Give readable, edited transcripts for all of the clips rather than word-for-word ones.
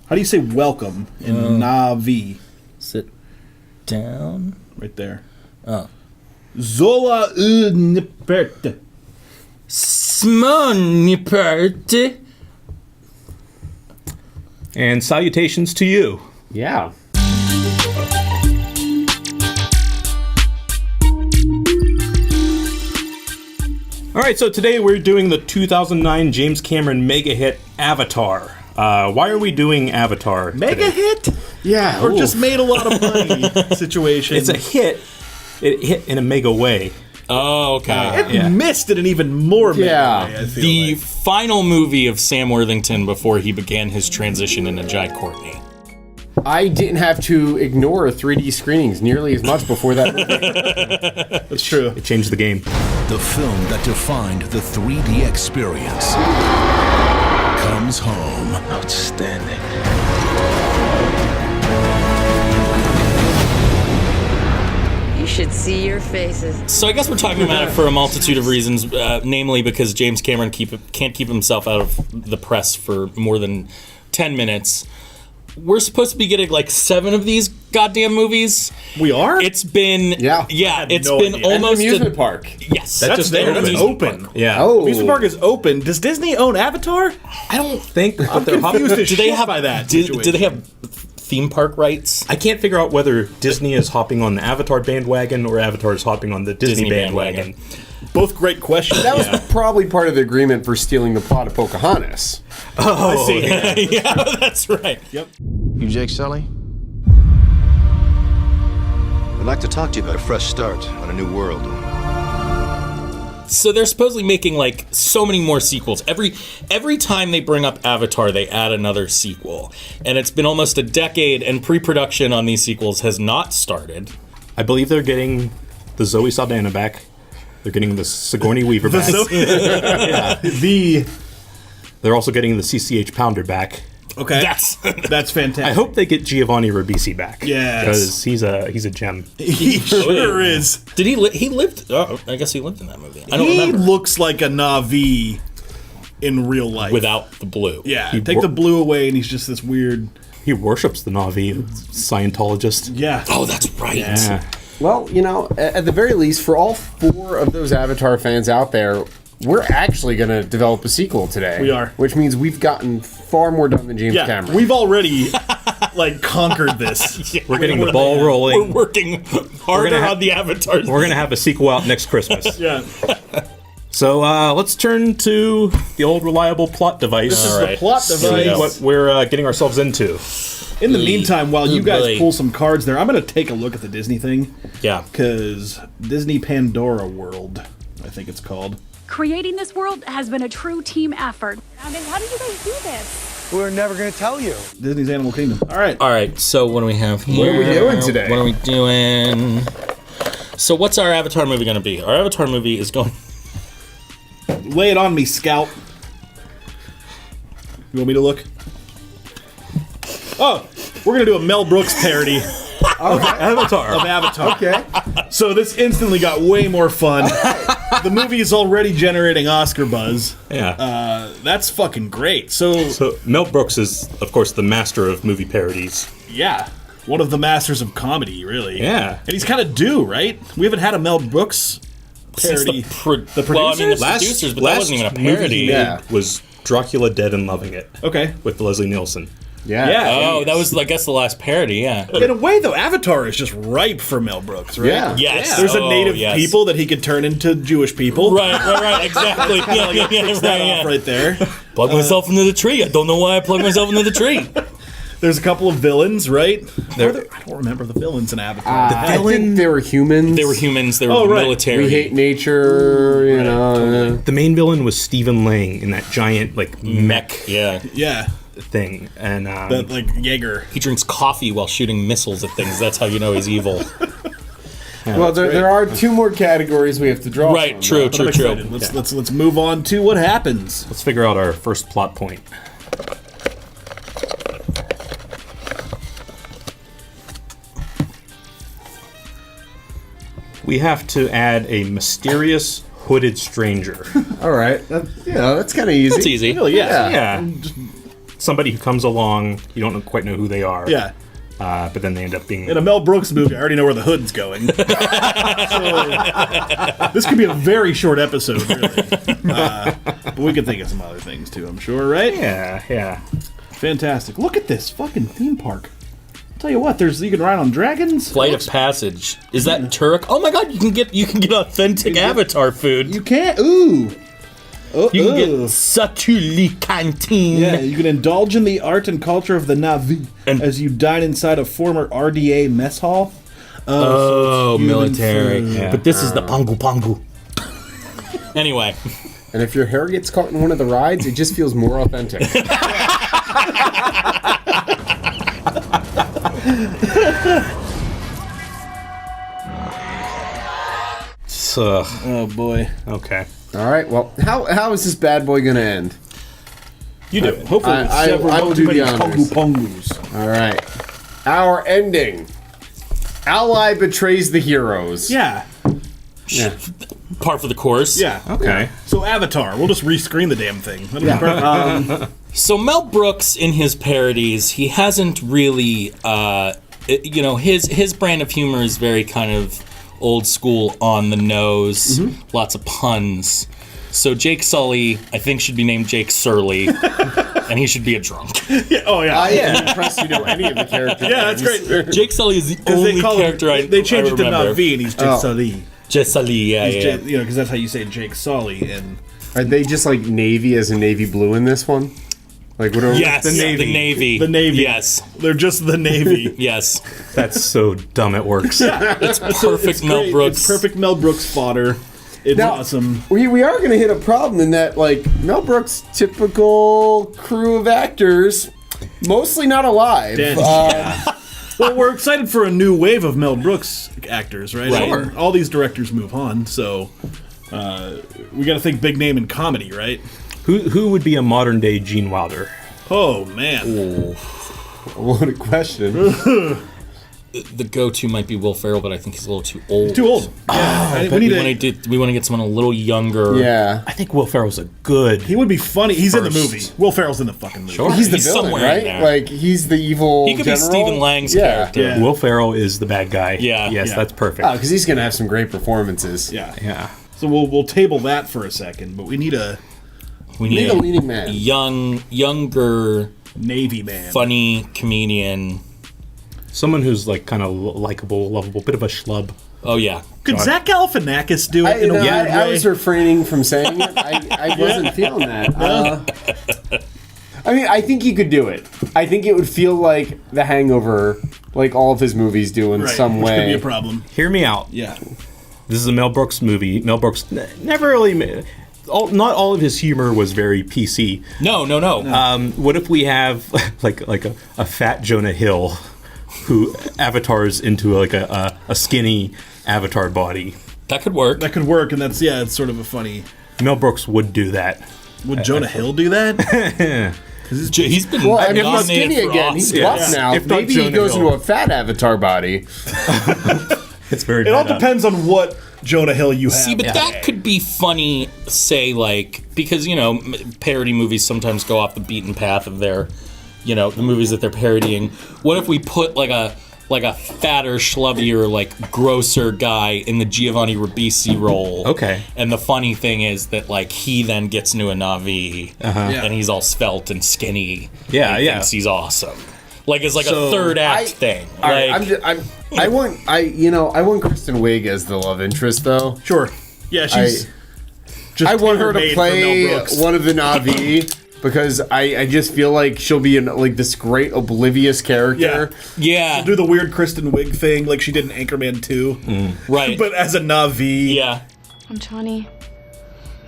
How do you say welcome in Navi? Sit down. Right there. Oh. Zola Niperte. Smoniperte. And salutations to you. Yeah. All right, so today we're doing the 2009 James Cameron mega hit Avatar. Why are we doing Avatar Mega today? hit? Yeah. Or just made a lot of money situation? It's a hit. It hit in a mega way. Oh, okay. It missed in an even more mega Yeah. way, I feel The like. final movie of Sam Worthington before he began his transition into Jai Courtney. I didn't have to ignore 3D screenings nearly as much before that movie. That's true. It changed the game. The film that defined the 3D experience comes home. Outstanding. You should see your faces. So I guess we're talking about it for a multitude of reasons, namely because James Cameron can't keep himself out of the press for more than 10 minutes. We're supposed to be getting like 7 of these goddamn movies. We are? It's been it's no been idea. almost An amusement park. Yes, That just there. That's opened. open. Yeah. Oh. Amusement park is open. Does Disney own Avatar? I don't think but I'm they're confused as do they shit have by that do situation. they have theme park rights? I can't figure out whether Disney is hopping on the Avatar bandwagon or Avatar is hopping on the Disney bandwagon. Both great questions. That was probably part of the agreement for stealing the plot of Pocahontas. I see. Yeah, that's right. Yep. You Jake Sully? I'd like to talk to you about a fresh start on a new world. So they're supposedly making like so many more sequels. Every time they bring up Avatar, they add another sequel. And it's been almost a decade and pre-production on these sequels has not started. I believe they're getting the Zoe Saldana back. They're getting the Sigourney Weaver back. They're also getting the CCH Pounder back. Okay. That's That's fantastic. I hope they get Giovanni Ribisi back. Yes. Because he's a gem. he sure is. Did he he lived I guess he lived in that movie. I don't He remember. looks like a Na'vi in real life. Without the blue. Yeah, take the blue away and he's just this weird... He worships the Na'vi, Scientologist. Yeah. Oh, that's right. Yeah. Well, you know, at the very least, for all 4 of those Avatar fans out there, we're actually going to develop a sequel today. We are. Which means we've gotten far more done than James Yeah, Cameron. we've already, conquered this. We're getting the ball We're rolling. working harder gonna on the Avatars. We're going to have a sequel out next Christmas. Yeah. So let's turn to the old reliable plot device. This is All the right. plot Here we device. go. What we're getting ourselves into. In the meantime, while you guys Really? pull some cards there, I'm going to take a look at the Disney thing. Yeah. Because Disney Pandora World, I think it's called. Creating this world has been a true team effort. How did you guys do this? We're never going to tell you. Disney's Animal Kingdom. All right. All right, so what do we have here? What are we doing today? What are we doing? So what's our Avatar movie going to be? Our Avatar movie is going... Lay it on me, Scout. You want me to look? Oh, we're going to do a Mel Brooks parody of Avatar. Okay. So this instantly got way more fun. The movie is already generating Oscar buzz. Yeah. That's fucking great. So So Mel Brooks is, of course, the master of movie parodies. yeah, one of the masters of comedy, really. Yeah. And he's kind of due, right? We haven't had a Mel Brooks Since parody. the well, I mean, the producers, but that wasn't even a movie parody. he made Yeah. was Dracula Dead and Loving It Okay. with Leslie Nielsen. Yeah. Yeah. Oh, that was, I guess, the last parody, yeah. In a way, though, Avatar is just ripe for Mel Brooks, right? Yeah. Yes. There's a Oh, native yes. people that he could turn into Jewish people. Right, exactly. Yeah, Fix that off right there. Plug myself into the tree. I don't know why I plug myself into the tree. There's a couple of villains, right? I don't remember the villains in Avatar. I think they were humans. They were humans. They were Oh, right. military. We hate nature, you know. The main villain was Stephen Lang in that giant, mech Yeah. Yeah, thing. And that Jaeger. He drinks coffee while shooting missiles at things. That's how you know he's evil. Well, there are 2 more categories we have to draw Right, from, true, though. I'm true. excited. Let's move on to what happens. let's figure out our first plot point. We have to add a mysterious hooded stranger. All right. That's kind of easy. It's easy. Really, yeah. Yeah. somebody who comes along, you don't quite know who they are. Yeah. But then they end up being... In a Mel Brooks movie, I already know where the hood's going. So, this could be a very short episode, really. But we could think of some other things, too, I'm sure, right? Yeah. Fantastic. Look at this fucking theme park. I'll tell you what, you can ride on dragons. Flight of Passage. Is that Turk? Oh my god, you can get authentic Avatar food. You can't. Ooh. You can get Satuli Canteen. Yeah, you can indulge in the art and culture of the Na'vi as you dine inside a former RDA mess hall. Oh, human military. food. Yeah. But this is the Pangu Pangu. Anyway. And if your hair gets caught in one of the rides, it just feels more authentic. Oh boy. Okay. All right. Well, how is this bad boy going to end? You do it. Hopefully, I will do the honors. Pongus. All right. Our ending. Ally betrays the heroes. Yeah. Par for the course. Yeah. Okay. So Avatar. We'll just rescreen the damn thing. That'll be perfect. So Mel Brooks, in his parodies, he hasn't really, his brand of humor is very kind of old school, on the nose, lots of puns. So Jake Sully, I think, should be named Jake Surly, and he should be a drunk. I'm impressed you know any of the characters. Yeah, that's great. Jake Sully is the only character They changed it to remember. Na'vi, and he's Jake Sully. Jake Sully, yeah. Because that's how you say Jake Sully. And Are they just like Navy as in Navy blue in this one? Like what? Yes, the Navy. The Navy. Yes. They're just the Navy. Yes. That's so dumb it works. It's perfect It's Mel great. Brooks. It's perfect Mel Brooks fodder. It's Now, awesome. We are going to hit a problem in that, like, Mel Brooks' typical crew of actors, mostly not alive. Dead. Well, we're excited for a new wave of Mel Brooks actors, right? Right. And all these directors move on, so we got to think big name in comedy, right? Who would be a modern day Gene Wilder? Oh man, What a question. The go-to might be Will Ferrell, but I think he's a little too old. too old. Yeah, We want to get someone a little younger. Yeah. I think Will Ferrell's a good... He would be funny. He's in the First. movie. Will Ferrell's in the fucking movie. Sure. He's the He's villain, somewhere in right? there. Like, he's the evil He could be general. Stephen Lang's Yeah. character. Yeah. Will Ferrell is the bad guy. Yeah. Yes, Yeah. that's perfect. Because he's going to have some great performances. Yeah. Yeah. So we'll table that for a second, but we need a We Need need a leading man. younger, Navy man. funny comedian. Someone who's like kind of likable, lovable, bit of a schlub. Oh yeah. Could Zach Galifianakis do it in a weird way? I was refraining from saying it. I wasn't feeling that. I mean, I think he could do it. I think it would feel like The Hangover, like all of his movies do in Right, some which could be way. a problem. Hear me out. Yeah. This is a Mel Brooks movie. Mel Brooks never really... not all of his humor was very PC. No. What if we have like a fat Jonah Hill who avatars into like a skinny Avatar body? That could work. That could work, and it's sort of a funny... Mel Brooks would do that. Would Jonah Hill do that? He's been Well, I mean, he's nominated skinny for again. He's Oscars. buff now. If not Maybe he Jonah goes Hill. into a fat Avatar body. It's very. It all depends on what Jonah Hill you have. See, but that could be funny, say, like, because, parody movies sometimes go off the beaten path of their, the movies that they're parodying. What if we put, like a fatter, schlubbier, like, grosser guy in the Giovanni Ribisi role? Okay. And the funny thing is that, like, he then gets into a Na'vi, and he's all svelte and skinny. Yeah, and yeah. thinks he's awesome. Like, it's like a third act thing. All right, Like, I want Kristen Wiig as the love interest though. Sure. Yeah, she's... just I want her to tailor-made for Mel play Brooks. one of the Na'vi because I just feel like she'll be like this great oblivious character. yeah, Do the weird Kristen Wiig thing like she did in Anchorman 2. right. But as a Na'vi. Yeah. I'm Johnny.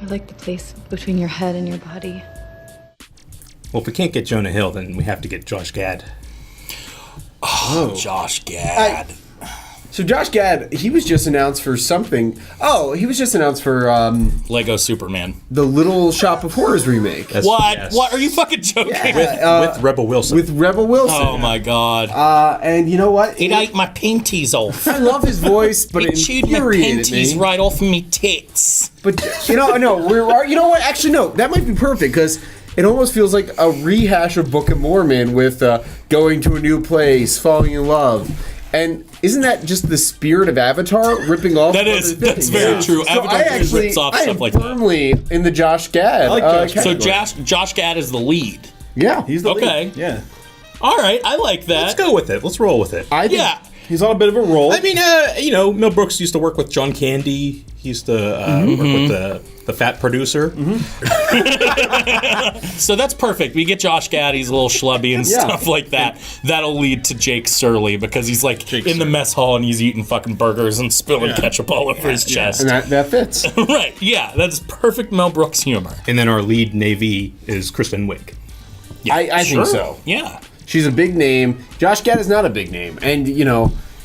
I like the place between your head and your body. Well, if we can't get Jonah Hill, then we have to get Josh Gad. Oh, Josh Gad. So Josh Gad, he was just announced for something. Oh, he was just announced for Lego Superman. the Little Shop of Horrors remake. What? Yes. What? Are you fucking joking? With Rebel Wilson. With Rebel Wilson. Oh my god. And you know what? It ate my panties off. I love his voice, but It it chewed my infuriated panties me. right off of me tits. But you know what? Actually, no. That might be perfect because it almost feels like a rehash of Book of Mormon with going to a new place, falling in love. And isn't that just the spirit of Avatar ripping off? That's very true. So Avatar rips off I stuff am like that. firmly in the Josh Gad. So Josh Gad is the lead. Yeah, He's the Okay. lead. Yeah. All right, I like that. Let's go with it. Let's roll with it. I think Yeah. He's on a bit of a roll. I mean, Mel Brooks used to work with John Candy. He used to work with the fat producer. So that's perfect. We get Josh Gad. He's a little schlubby and stuff like that. That'll lead to Jake Surly because he's like in the mess hall and he's eating fucking burgers and spilling ketchup all over his chest. and that fits. Right? Yeah, that's perfect Mel Brooks humor. And then our lead Navy is Kristen Wiig. I think so. Yeah. She's a big name. Josh Gad is not a big name. And,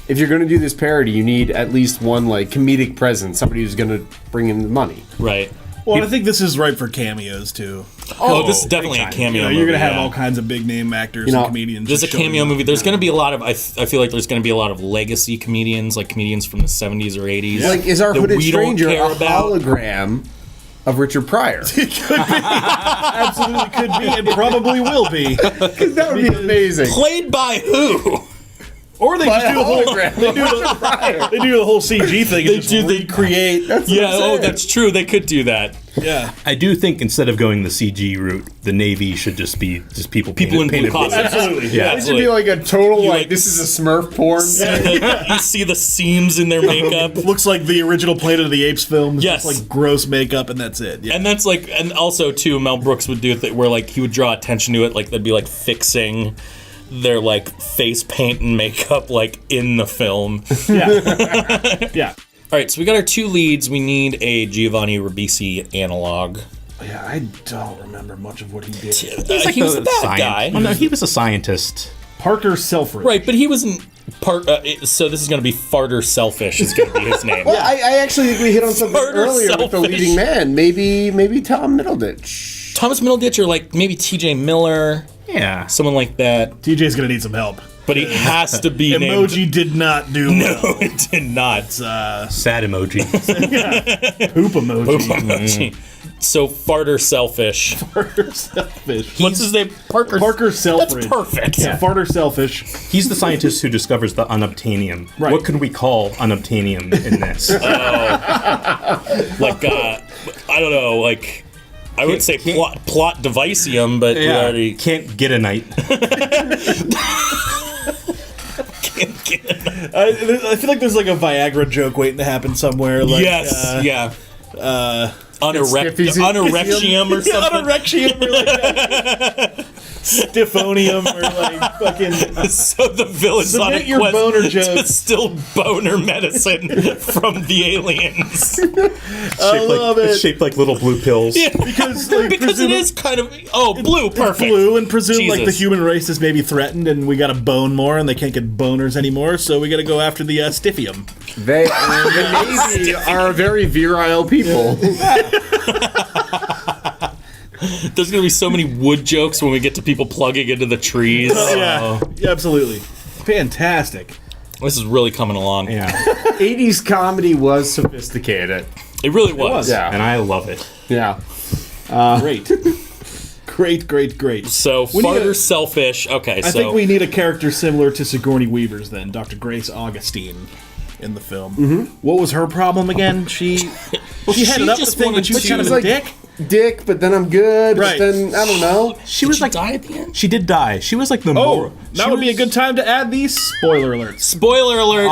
if you're going to do this parody, you need at least one, comedic presence, somebody who's going to bring in the money. Right. Well, I think this is ripe for cameos, too. Oh, this is definitely a cameo movie. You're going to have yeah. all kinds of big name actors and comedians. There's a just showing cameo up. movie. There's going to be a lot of. I feel like there's going to be a lot of legacy comedians, like comedians from the 70s or 80s. Like, is our that hooded we don't stranger care a about. hologram of Richard Pryor? Absolutely could be, and probably will be. That would be amazing. Played by who? Or they just do the whole hologram. they do the whole CG thing and just recreate. That's true. They could do that. Yeah. I do think instead of going the CG route, the Navy should just be people People in blue painted costumes. Absolutely. Yeah, It should be like a total, this is a Smurf porn. you see the seams in their makeup. Looks like the original Planet of the Apes film. Yes. Just like gross makeup, and that's it. Yeah. And that's and also too, Mel Brooks would do it where he would draw attention to it, they'd be fixing their face paint and makeup in the film. Yeah. Yeah. All right, so we got our two leads. We need a Giovanni Ribisi analog. Yeah, I don't remember much of what he did. He was the bad guy. Oh, no, he was a scientist. Parker Selfridge. Right, but he wasn't part. So this is going to be Farter Selfish. Is going to be his name. Well, I actually think we hit on something Murder earlier with the selfish. leading man. Maybe Tom Middleditch. Thomas Middleditch or maybe T.J. Miller, Yeah. someon like that. TJ's gonna need some help. But he has to be Emoji named. did not do No, well. it did not. Sad emoji. Poop emoji. Emoji. So Farter Selfish. Parker Selfish. What's his name? Parker Selfridge. That's perfect. Yeah. Farter Selfish. He's the scientist who discovers the unobtainium. Right. What can we call unobtainium in this? I don't know, I would say plot devicium, but we already Can't get a night. can't get it. I feel like there's a Viagra joke waiting to happen somewhere. Yes, yeah. Anorexium or something. Anorexium or Stiffonium or fucking. So the villain's on a Submit your quest boner to jokes. steal boner medicine from the aliens. I love it. Shaped like little blue pills. Because Because it is kind of blue, perfect. blue, and presume the Jesus. human race is maybe threatened, and we got to bone more, and they can't get boners anymore, so we got to go after the Stiffium. The Navy are very virile people. There's gonna be so many wood jokes when we get to people plugging into the trees. Yeah, absolutely. Fantastic. This is really coming along. Yeah. 80s comedy was sophisticated. It really was. Yeah. And I love it. Yeah. Great. So We need Farter a- Selfish. Okay, I think we need a character similar to Sigourney Weaver's then, Dr. Grace Augustine in the film. Mm-hmm. What was her problem again? She headed up the just thing, wanted but she was to- kind of She a was dick. Dick, but then I'm good. Right. But then, I don't know. She was Did she die at the end? She did die. She was like the Oh, more. that would be a good time to add these spoiler alerts. Spoiler alert!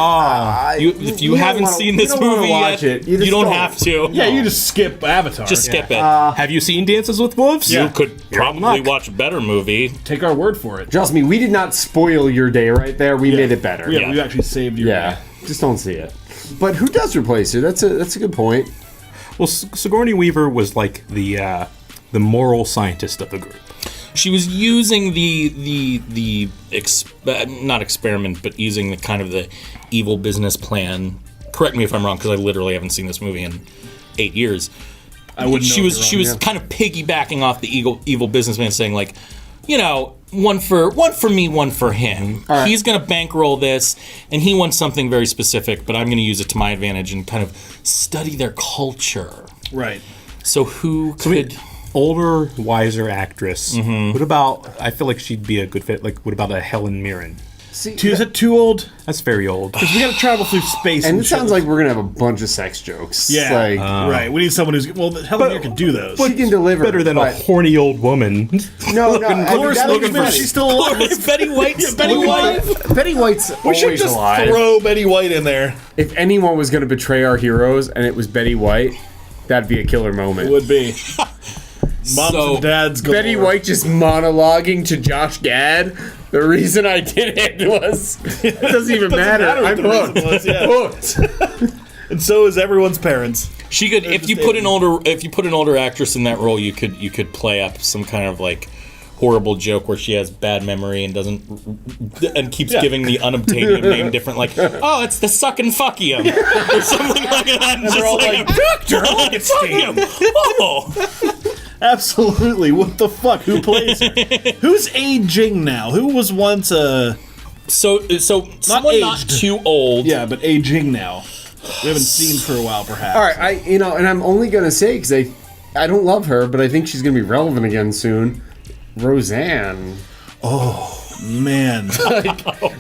If you don't haven't wanna- seen you this don't wanna movie watch yet, it. You you just don't don't. have to. Yeah, you just skip Avatar. Just skip it. Have you seen Dances with Wolves? You could probably luck. watch a better movie. Take our word for it. Trust me, we did not spoil your day right there. We made it better. Yeah, we actually saved your Yeah. Just don't see it. But who does replace her? That's a good point. Well, Sigourney Weaver was like the moral scientist of the group. She was using not experiment, but using the kind of the evil business plan. Correct me if I'm wrong, because I literally haven't seen this movie in 8 years. I wouldn't know She was if you're wrong, kind of piggybacking off the evil businessman, saying one for me, one for him. All right. He's going to bankroll this, and he wants something very specific, but I'm going to use it to my advantage and kind of study their culture. Right. So who could? older, wiser actress. Mm-hmm. What about? I feel like she'd be a good fit. Like, what about a Helen Mirren? See, Is it too old? That's very old. Because we got to travel through space. and it sounds shit. like we're gonna have a bunch of sex jokes. Yeah, like, right. We need someone who's Helen Mirren can do those. she can deliver Better than a but- horny old woman. No, no. Cloris that'd be Leachman, funny. she's still alive. Betty White's Betty White. Betty White's We should always just alive. throw Betty White in there. If anyone was going to betray our heroes and it was Betty White, that'd be a killer moment. It would be. Moms So, and dads go. Betty White just monologuing to Josh Gad. The reason I did it was it doesn't even matter. what I'm the reason hooked. was, yeah. Hooked. And so is everyone's parents. She could, if you put an older actress in that role, you could play up some kind of like horrible joke where she has bad memory and keeps giving the unobtainium name different, like, oh, it's the sucking fuckium or something like that. And they're all like, Dr. Augustine. Oh, Absolutely. What the fuck? Who plays her? Who's aging now? Who was once a... so someone not aged. too old. Yeah, but aging now. We haven't seen for a while, perhaps. All right, and I'm only gonna say because I don't love her, but I think she's gonna be relevant again soon. Roseanne. Man.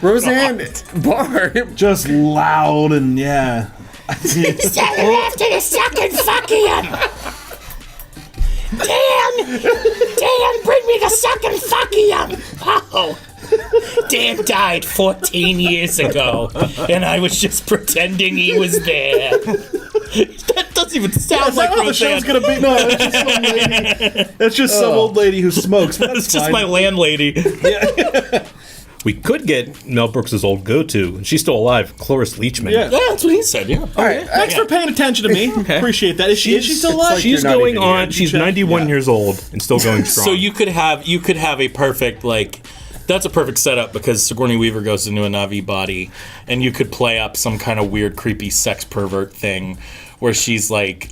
Roseanne Barr. Just loud and, yeah. After the sucking fuckium. Dan, bring me the sucking fuckium. Oh, Dan died 14 years ago, and I was just pretending he was there. That doesn't even sound Is like that how the Roseanne. show's gonna be? No, it's just some lady. It's just some old lady who smokes. But It's that's just fine. my landlady. We could get Mel Brooks' old go-to, and she's still alive, Cloris Leachman. Yeah. Yeah, that's what he said. Yeah. All right, Thanks for paying attention to me. Appreciate that. Is she still alive? like She's you're not going even on. here. She's Check. 91 Yeah. years old and still going strong. So you could have a perfect like. That's a perfect setup because Sigourney Weaver goes into a Na'vi body, and you could play up some kind of weird, creepy sex pervert thing, where she's like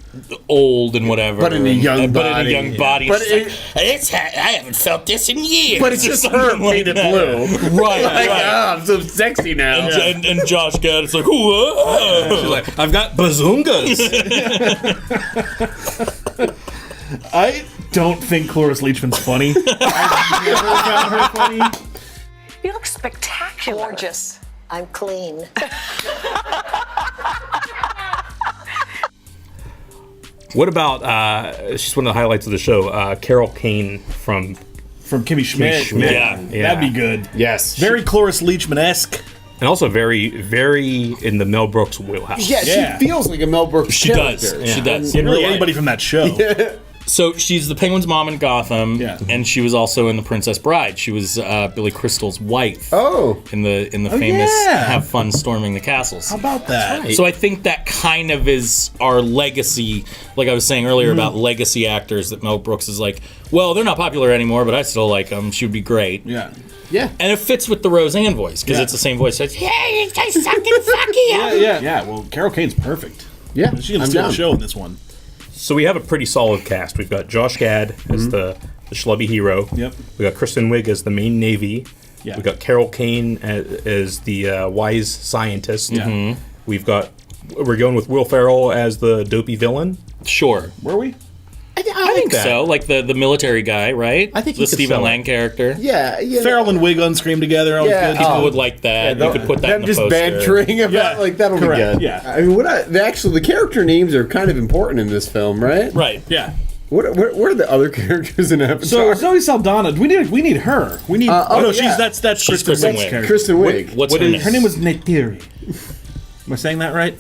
old and whatever, But in a young but in a body. young body. But She's like, I haven't felt this in years. But it's or just something her like painted that. blue. Right, Like, right. I'm so sexy now. And Josh Gad is like, whoa. she's like, I've got bazungas. I don't think Cloris Leachman's funny. I've never found her funny. You look spectacular. Gorgeous. I'm clean. What about, she's one of the highlights of the show, Carol Kane from Kimmy Schmidt. Schmidt. Yeah. That'd be good. Yes. Very Cloris Leachman-esque. And also very, very in the Mel Brooks wheelhouse. Yeah, Yeah. she feels like a Mel Brooks She does. character. She does. And really Real life. anybody from that show. So she's the Penguin's mom in Gotham, Yeah. and she was also in The Princess Bride. She was Billy Crystal's wife Oh. in the famous yeah. Have Fun Storming the Castles. How about that? So I think that kind of is our legacy, like I was saying earlier about legacy actors that Mel Brooks is like, well, they're not popular anymore, but I still like them. She would be great. Yeah. Yeah. And it fits with the Roseanne voice, because Yeah. it's the same voice. It's, hey, I sucking fucking Yeah. Yeah, well, Carol Kane's perfect. Yeah. She's going to I'm steal down. the show in this one. So we have a pretty solid cast. We've got Josh Gad as the schlubby hero. Yep. We got Kristen Wiig as the main Navy. Yeah. We got Carol Kane as the wise scientist. Yeah. We're going with Will Ferrell as the dopey villain. Sure. Were we? I think so. Like the military guy, right? I think he the could Stephen sell it. Lang character. Yeah. You know, Farrell and Wig on screen together. Always Yeah. good. People Oh. would like that. Yeah, You could put that in them the just poster. bantering about Yeah, like that'll correct, be good. yeah. I mean, the character names are kind of important in this film, right? Right. Yeah. What are the other characters in Avatar? So Zoe Saldana, we need her. We need. oh, no, yeah. that's She's Kristen Kristen Wiig's Wiig. character. Kristen Wiig. What's What her is- name? Her name was Neytiri. Am I saying that right?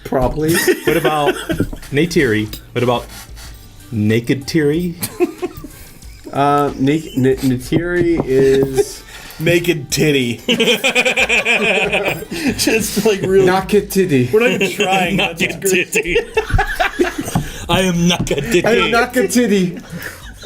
Probably. What about Neytiri? What about Naked Tiri? Neytiri is Naked titty. Just like really. Nakatiti. We're not even trying. That's Naked great. titty. I am naked titty. I am Nakatiti.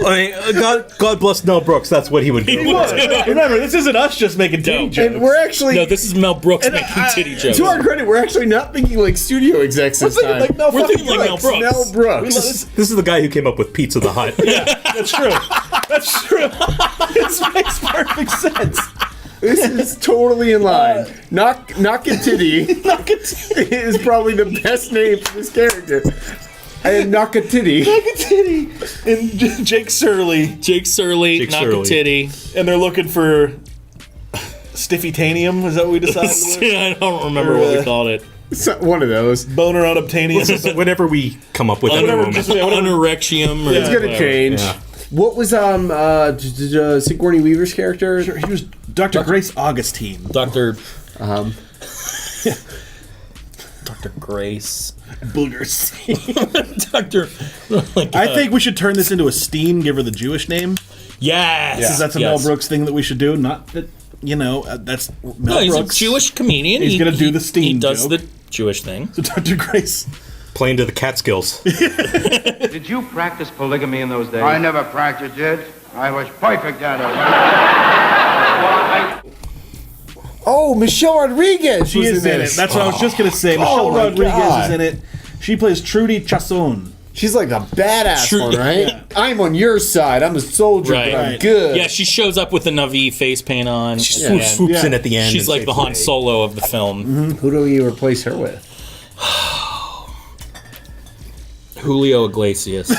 I mean, God bless Mel Brooks. That's what he would do. Remember, this isn't us just making titty jokes. And we're actually, No, this is Mel Brooks making titty jokes. to our credit, we're actually not thinking like studio execs this time. like Mel We're thinking like Mel Brooks. Mel Brooks. This is the guy who came up with Pizza the Hut. That's true. That's true. This makes perfect sense. This is totally in line. Nakatiti is probably the best name for this character. And Nakatitty. And Jake Surly. Jake Surly, Nakatitty. And they're looking for Stiffy-tanium. Is that what we decided? I don't remember what we called it. One of those. Boner unobtainium. Whatever we come up with at the moment. Unerexium. It's going to change. Yeah. What was Sigourney Weaver's character? Sure, he was Dr. Grace Augustine. Dr. Grace. Boogers. Doctor. I think we should turn this into a Steen, give her the Jewish name. Yes. Because that's a Mel Brooks thing that we should do. Not that, that's Mel he's Brooks. a Jewish comedian. He's going to do the Steen He does joke. the Jewish thing. So Dr. Grace. Playing to the Catskills. Did you practice polygamy in those days? I never practiced it. I was perfect at it. Oh, Michelle Rodriguez. She is in it. That's what I was just going to say. Michelle Rodriguez is in it. She plays Trudy Chasson. She's like a badass one, right? Yeah. I'm on your side. I'm a soldier, but I'm good. Yeah, she shows up with a Na'vi face paint on. She swoops in at the end. She's like the Han Solo of the film. Mm-hmm. Who do you replace her with? Julio Iglesias.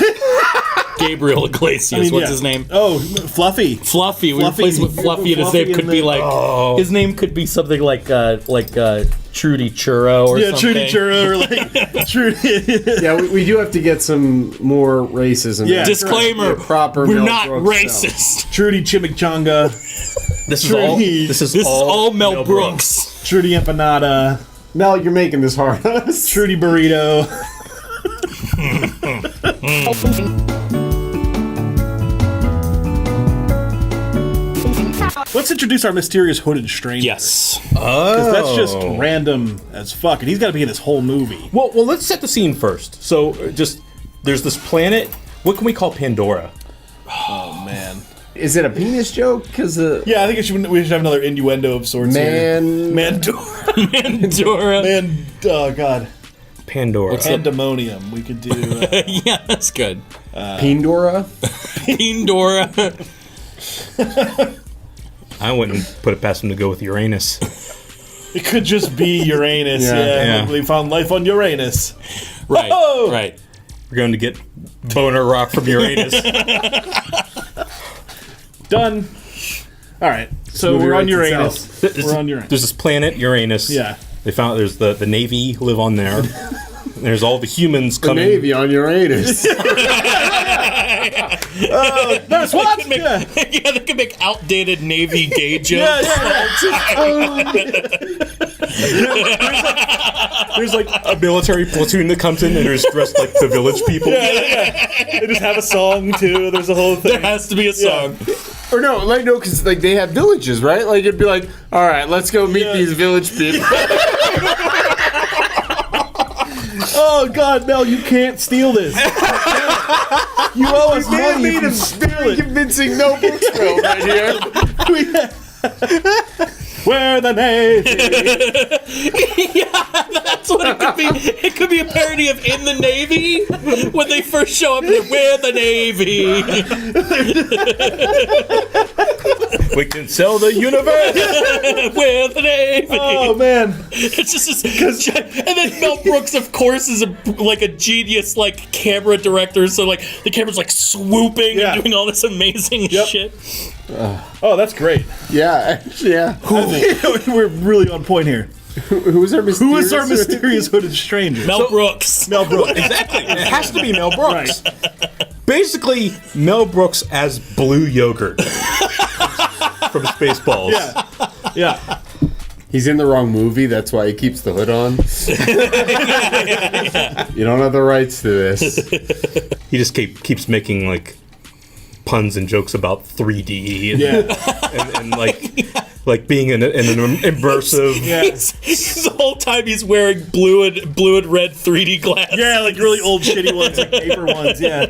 Gabriel Iglesias. What's his name? Oh, Fluffy. Fluffy. We replace with Fluffy, and his name could be like. His name could be something like Trudy Churro or something. Yeah, Trudy Churro or like Trudy. Yeah, we do have to get some more racism. Yeah. Disclaimer: proper. We're not racist. Trudy Chimichanga. This is all Mel Brooks. Trudy Empanada. Mel, you're making this hard. Trudy Burrito. Let's introduce our mysterious hooded stranger. Yes. Because that's just random as fuck, and he's got to be in this whole movie. Well, let's set the scene first. So, there's this planet. What can we call Pandora? Oh, man. Is it a penis joke? Because yeah, I think we should have another innuendo of sorts here. Mandora. Oh, God. Pandora. Pandemonium. We could do... yeah, that's good. Pandora? Pandora. I wouldn't put it past him to go with Uranus. It could just be Uranus. Yeah. We found life on Uranus. Right. Oh! Right. We're going to get boner rock from Uranus. Done. All right. So we're on Uranus. We're on Uranus. There's this planet, Uranus. Yeah. They found there's the Navy live on there. There's all the humans coming. The Navy on Uranus. That's what? They could make outdated Navy gay jokes. There's like a military platoon that comes in and they're dressed like the village people. They just have a song too. There's a whole thing. There has to be a song. Or no, because like they have villages, right? Like it'd be like, all right, let's go meet these village people. Oh God, Mel, you can't steal this. You owe us money if you steal it. Convincing Mel Brooks film right here. We're the Navy. Yeah, that's what it could be. It could be a parody of In the Navy when they first show up. We're the Navy. We can sell the universe. We're the Navy. Oh man, it's just and then Mel Brooks, of course, is a genius camera director. So the camera's swooping and doing all this amazing shit. Oh, that's great. Yeah. We're really on point here. Who is our mysterious hooded stranger? Mel Brooks. Mel Brooks. Exactly. It has to be Mel Brooks. Right. Basically, Mel Brooks as blue yogurt from Spaceballs. Yeah. He's in the wrong movie. That's why he keeps the hood on. You don't have the rights to this. He just keeps making puns and jokes about 3D and being in an immersive. Yeah. The whole time he's wearing blue and red 3D glasses. Yeah, really old shitty ones, paper ones. Yeah.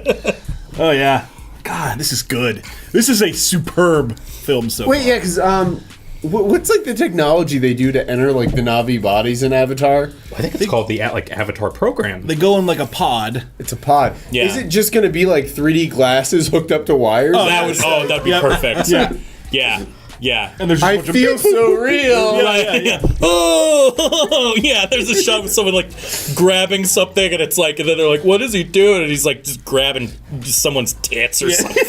Oh yeah. God, this is good. This is a superb film. So wait, yeah, because what's the technology they do to enter the Na'vi bodies in Avatar? I think it's called the Avatar program. They go in a pod. It's a pod. Yeah. Is it just going to be 3D glasses hooked up to wires? That'd be perfect. Yeah. Yeah. Yeah. And there's just a I bunch of feel people. so real. Yeah. Oh, yeah. There's a shot of someone like grabbing something, and it's like, and then they're like, "What is he doing?" And he's like just grabbing someone's tits or something.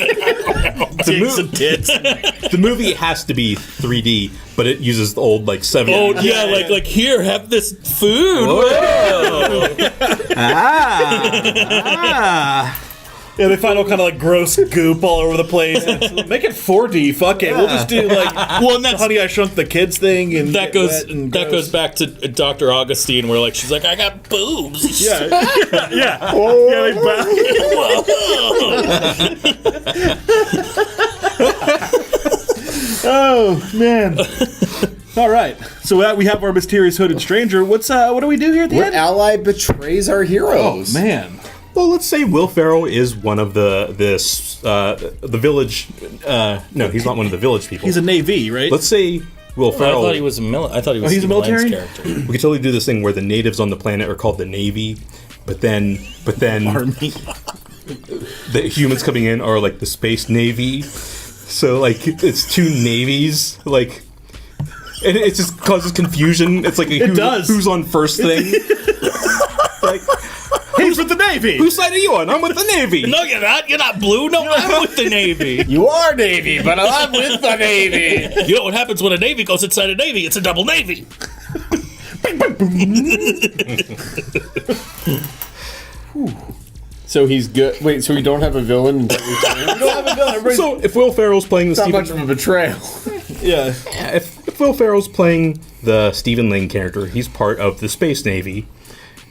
The movie has to be 3D, but it uses the old like 70s. Oh yeah, like here, have this food. Whoa. Yeah, they find all kind of like gross goop all over the place. Make it 4D. Fuck it. We'll just do like and that's, Honey, I Shrunk the Kids thing, and that goes back to Dr. Augustine, where like she's like, I got boobs. Yeah. They Oh man. All right. So we have our mysterious hooded stranger. What do we do here at the What end? ally betrays our heroes? Oh man. Well, let's say Will Ferrell is one of the village. No, he's not one of the village people. He's a Navy, right? Let's say Will Ferrell. I thought he was I thought he was he's a Stephen military Lang's character. We could totally do this thing where the natives on the planet are called the Navy, but then Army. the humans coming in are like the Space Navy. So like it's two navies, like, and it just causes confusion. It's like who's on first thing. Like, He's with the Navy. whose side are you on? I'm with the Navy. No, you're not. You're not blue. No, I'm with the Navy. You are Navy, but I'm with the Navy. You know what happens when a Navy goes inside a Navy? It's a double Navy. So he's good. Wait, so we don't have a villain? We don't have a villain. So if Will Ferrell's playing the It's not much of a betrayal. Yeah. if Will Ferrell's playing the Stephen Lang character, he's part of the Space Navy,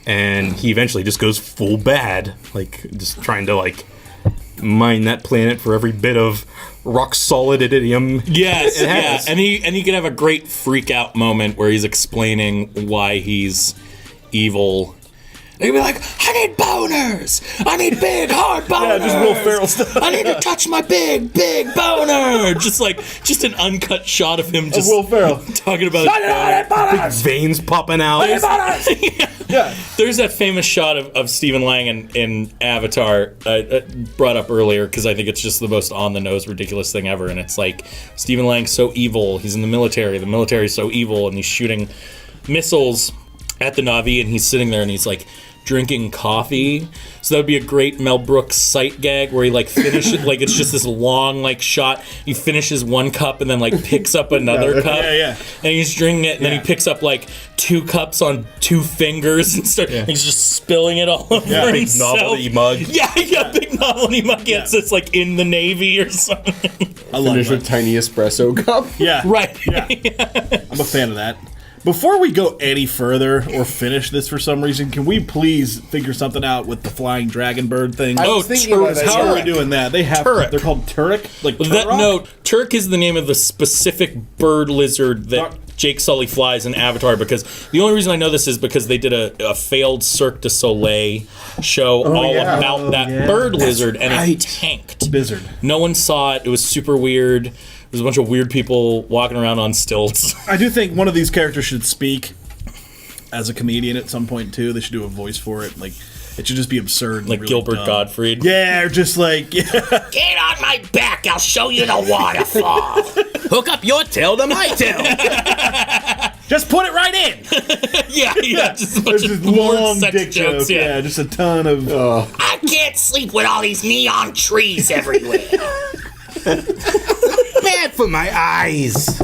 and he eventually just goes full bad, like just trying to like mine that planet for every bit of rock solid iridium. Yes, it yeah, has. and he can have a great freak out moment where he's explaining why he's evil. And he'll be like, I need boners! I need big, hard boners! Yeah, just Will Ferrell stuff. I need to touch my big, big boner! Just an uncut shot of him just Will Ferrell talking about Big veins popping out. Yeah. There's that famous shot of Stephen Lang in Avatar brought up earlier because I think it's just the most on-the-nose ridiculous thing ever. And it's like, Stephen Lang's so evil. He's in the military's so evil, and he's shooting missiles at the Na'vi, and he's sitting there and he's like drinking coffee. So that would be a great Mel Brooks sight gag where he like finishes, like it's just this long like shot. He finishes one cup and then like picks up another cup. Yeah. And he's drinking it, and then he picks up like 2 cups on 2 fingers and he's just spilling it all over Big himself. novelty mug. Yeah, big novelty mug. Yeah, it's like in the Navy or something. I love Finish it. with tiny espresso cup. Yeah. Right. Yeah. I'm a fan of that. Before we go any further or finish this for some reason, can we please figure something out with the flying dragon bird thing? I was thinking about that. How are we doing that? They're called Turek? Like Turok? Turk is the name of the specific bird lizard that Jake Sully flies in Avatar, because the only reason I know this is because they did a failed Cirque du Soleil show about that bird lizard, and it tanked. Lizard. No one saw it. It was super weird. There's a bunch of weird people walking around on stilts. I do think one of these characters should speak as a comedian at some point too. They should do a voice for it. Like, it should just be absurd. Like really Gilbert dumb. Gottfried. Yeah, or just like Get on my back, I'll show you the waterfall. Hook up your tail to my tail. just put it right in. yeah, just a bunch Just of more long sex dick jokes. joke. Yeah, just a ton of. I can't sleep with all these neon trees everywhere. Bad for my eyes.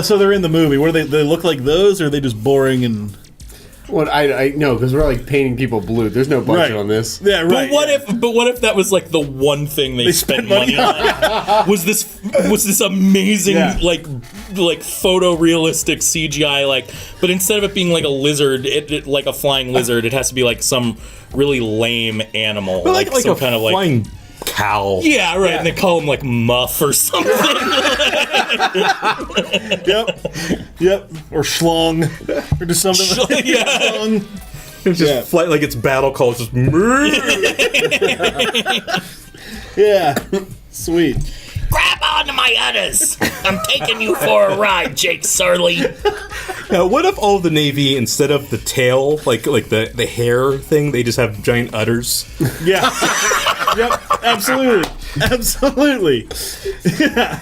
So they're in the movie. What do they look like those, or are they just boring and? What I know, because we're like painting people blue. There's no budget on this. Yeah, right. But what if that was like the one thing they spent money on? Was this amazing like photorealistic CGI, like, but instead of it being like a lizard, it like a flying lizard, it has to be like some really lame animal, But like some a kind of like flying cow. Yeah, right. Yeah. And they call him like Muff or something. Yep. Or Schlong. Or just something like yeah. It's just flight like it's battle call. It's just yeah. Sweet. Grab onto my udders. I'm taking you for a ride, Jake Sully. Now, what if all of the Navy, instead of the tail, like the hair thing, they just have giant udders? Yeah. Yep. Absolutely. Yeah.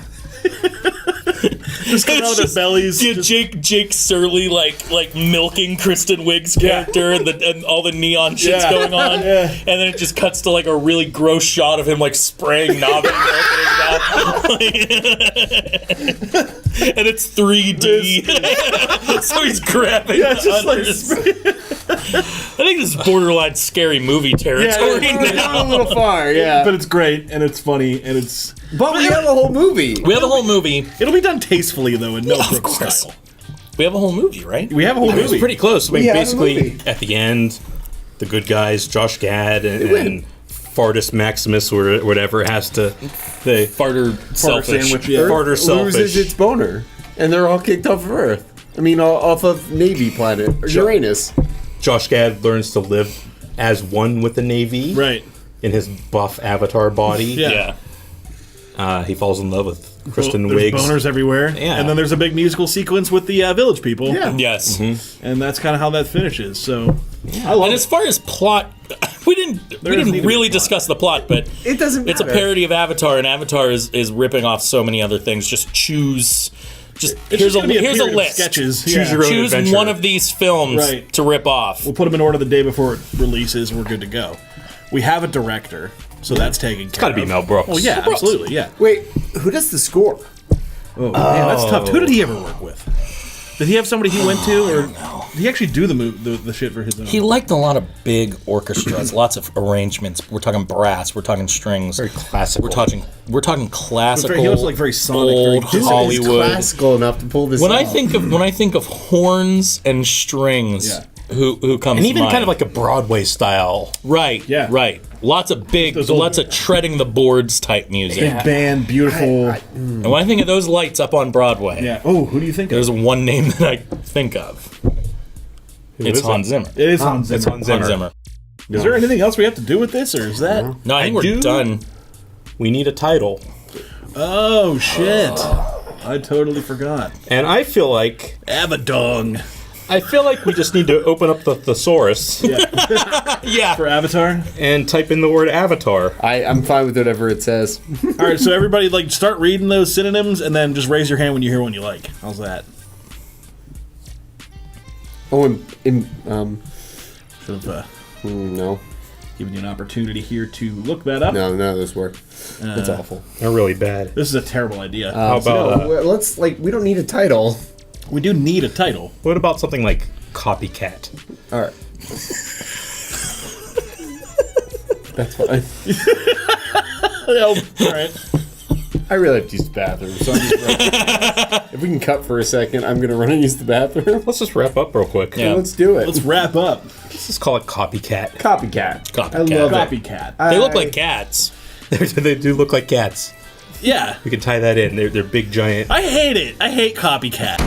Just come out of their bellies. Yeah, Jake Surly like milking Kristen Wiig's character and all the neon shit's going on. Yeah. And then it just cuts to like a really gross shot of him like spraying Navi milk in his mouth. And it's 3D. So he's grabbing hunters. I think this is borderline scary movie territory now. A little far, yeah. But it's great, and it's funny, and it's... But we have a whole movie. We have a whole movie. It'll be done tastefully, though, in Mel Brooks style. We have a whole movie, right? We have a whole movie. It's pretty close. I mean, We have a basically, movie. at the end, the good guys, Josh Gad and Fartus Maximus or whatever, has to... They Farter selfish. sandwich, yeah. Farter selfish. Loses its boner, and they're all kicked off of Earth. I mean, off of Navy planet, or Uranus. Josh Gad learns to live as one with the Navy. Right. In his buff avatar body. Yeah. He falls in love with Kristen There's Wiig. boners everywhere. Yeah. And then there's a big musical sequence with the Village People. Yeah. Yes. And that's kind of how that finishes. So, I love And it. as far as plot, we didn't doesn't need to be really plot. discuss the plot, but It doesn't it's a matter. parody of Avatar, and Avatar is ripping off so many other things. Just choose. Just It's here's just gonna be here's a period of list. sketches. Choose Yeah. your own Choose adventure. one of these films Right. to rip off. We'll put them in order the day before it releases, and we're good to go. We have a director, so that's taken care of. It's got to be Mel Brooks. Oh, yeah, absolutely, yeah. Wait, who does the score? Oh, man, that's tough. Who did he ever work with? Did he have somebody he went to, or did he actually do the shit for his own? He liked a lot of big orchestras, lots of arrangements. We're talking brass, we're talking strings. Very classical. We're talking classical. He looks like very sonic, very old distant. It's Hollywood. classical enough to pull this When off. I think of horns and strings, Yeah. who comes And to even mind? kind of like a Broadway style. right, Yeah. right. Lots of big, Those old- lots of treading the boards type music. Big band, beautiful. And when I think of those lights up on Broadway, Yeah. Oh, who do you think there's of? one name that I think of. It's is Hans it? Zimmer. It is Hans Zimmer. It's Hans Zimmer. Hans Zimmer. Is there anything else we have to do with this, or is that? No, I think do- we're done. We need a title. Oh shit! I totally forgot. And I feel like Avadong we just need to open up the thesaurus Yeah. for Avatar. and type in the word avatar. I'm fine with whatever it says. All right, so everybody, like, start reading those synonyms, and then just raise your hand when you hear one you like. How's that? Oh, Should have no, given you an opportunity here to look that up. none of those work. That's awful. They're really bad. This is a terrible idea. How about No, let's we don't need a title. we do need a title. what about something like copycat? All right. That's fine. All right. I really have to use the bathroom, so I'm just if we can cut for a second, I'm gonna run and use the bathroom. Let's just wrap up real quick. Yeah. Let's do it. Let's wrap up. Let's just call it copycat. Copycat. Copycat. I love it. Copycat. They look like cats. They do look like cats. Yeah. We can tie that in. They're big, giant. I hate it. I hate copycat.